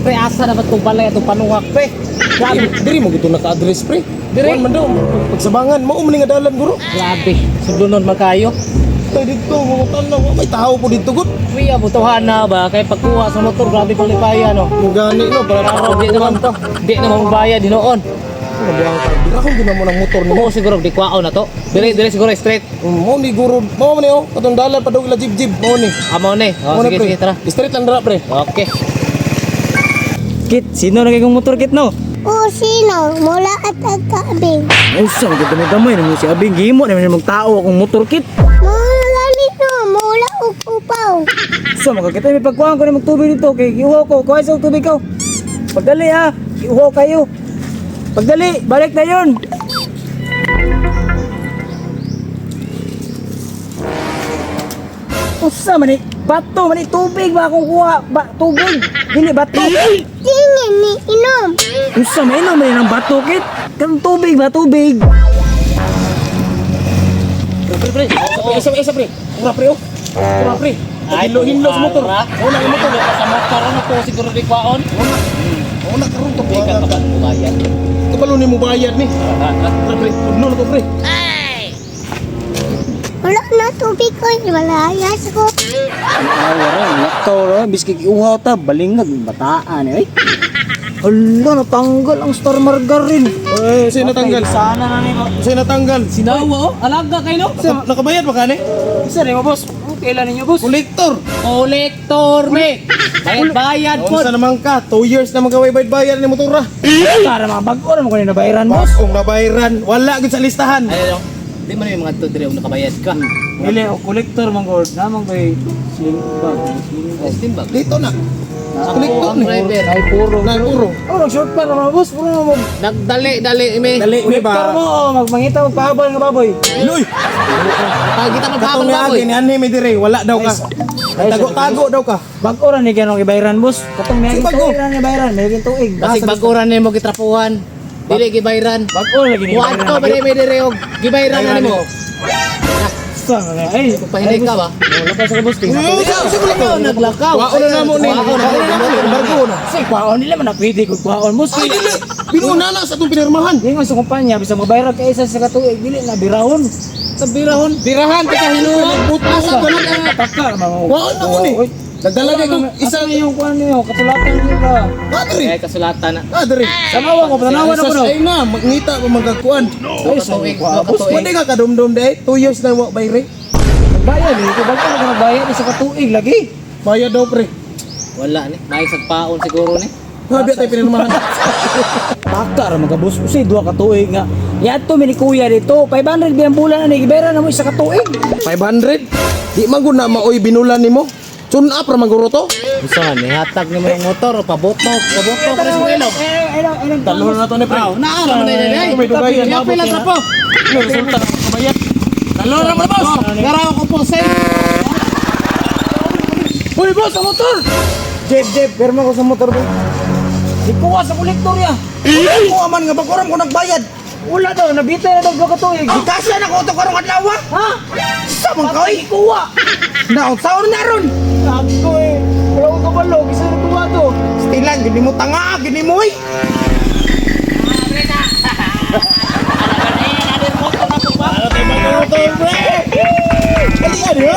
pre, asa dapat kong balay atong panuwak, pre. Grabe, diri mo gito naka-address pre. Diri? Man daw, pagsabangan mo nga dalan guro. Grabe, sudlunon man kayo. Tay dito mo tanaw, may tao po dito gud. Kuya, butuhan na ba? Kay pagkuha sa motor, grabe pang lipaya, no? Mo gani no para Pero di naman to. Di naman bayad, dinoon. Nabiang ka. Dira kung gina mo ng motor nimo. Oo, siguro, di kuwao na to. Dire siguro straight. Mo ni guro, mo man yo, katong dalan pa daw ila jib mo ni. Amo ni. Oh, Mo na, sige, pre. sige, tara. Straight lang dira pre. Okay. Kit, sino lagi kong motor, Kit, no? O sino? Mula at agkabing. Ay, saan ka damay naman si Abing. Himo naman yung tao akong motor, Kit. Mula nito, mula upaw. So, makakita may pagkuhan ko na magtubig dito. Kay iuhaw ko. Kuha sa tubig ko. Pagdali, ha. Iuhaw kayo. Pagdali, balik na yun. Usa man bato man tubig ba akong kuha ba tubig dili bato Tingin ni inom. usa man inom man ng bato Kit kan tubig ba tubig pre Isa pre. Ura pre oh. Ura pre. Hilo sa motor. Wala yung motor sa motor na po siguro di kwaon Wala karon to di ka kapan bayad Kabalo ni mo bayad ni. Ura pre. Udno na to pre. Wala na tubig ko, malayas ko. wala to biski iuhaw ta balingag bataan eh hala natanggal ang star margarine Eh, sino natanggal? sana na nimo Sino natanggal? sinawa alaga kayo no Nakabayad ba kani? isa rin mo boss kailan ninyo boss Kolektor. Kolektor me. Bayad po. Unsa naman ka? 2 years na magaway bayad ni motor ra. Para mga bago naman ko na nabayaran boss. Kung nabayaran, wala gid sa listahan. Ay, di man yung mga to dire nakabayad ka. Dili o kolektor man gord namang kay sling bag. Timbag. Dito na. Kolektor Ang ni. driver. Ay puro. Na puro. Oh, nag-short pa naman boss, puro mo. Nagdali me. Dali ni Kolektor mo, ba? magmangita magpahabol nga baboy. Iloy. Kita Katong maghabol ni baboy. agi ni ani mi dire, wala daw ka. Tago daw ka. Bag-o ra ni kanong ibayaran boss. Katong may Si bago. tuig ra ni bayaran, may tuig. Basig baguran nimo gitrapuhan. Dili gibayran. Bag-o lagi ni Kuwanto ba me dire og gibayran na nimo. Sang na ay. Pahinay ka ba? Wala pa sa boss. Ikaw naglakaw. Wao na namo ni. Embargo na. Kasi kwaon nila man napili ko kwaon boss. Ay dili. Binuna na sa tong pinirmahan. Di nga sa kumpanya bisa mabayran kay isa sa katuig dili na birahon. Sa birahon. Birahan ka hinuha. Butas sa ganun. Taka mga. Wao na mo ni. Nagdala kay kung Isa isa yung kuan niyo, katulatan niyo ba? Adri. Kaya kasulatan na. Adri. Tanawa ko, tanawa na ko no. Ay na, magnita ko magkakuan. Ay, Katuig. Pwede ka kadumdum day. 2 years na wa bayre. Bayad eh, kung bakit ka nagbayad sa katuig lagi. Bayad daw pre. Wala ni. May sagpaon siguro ni. Habi tayo pinirmahan. Taka ra mga boss, kasi duha katuig nga. Yato mi ni kuya dito, 500 biyang bulan na ni gibera na mo isa katuig. 500. Di man gud na maoy binulan nimo. Tune up ra maguro to. Gusto ni hatag ni mo yung motor pabotok pres mo ilog. Dalo na to ni pre. Naara man dai. May dugay yan. Iya pila tra po. Resulta na kabayad. Dalo na mo boss. Garaw ko po say. Uy boss, sa motor! Jeb, perma ko sa motor boy. Di kuha sa kolektor ya. Ko aman nga bagoram ko nagbayad. Wala daw, nabitay na daw duha katuig. Kasya na ko to karong adlaw. Ha? Sa man ka oy. Kuha! Naon saon na ron. Sabi ko eh, wala ko kabalo, isa na kuha to. Stilan gini mo tanga, gini mo oy. Ano tayo magmotor pre? Kali ano?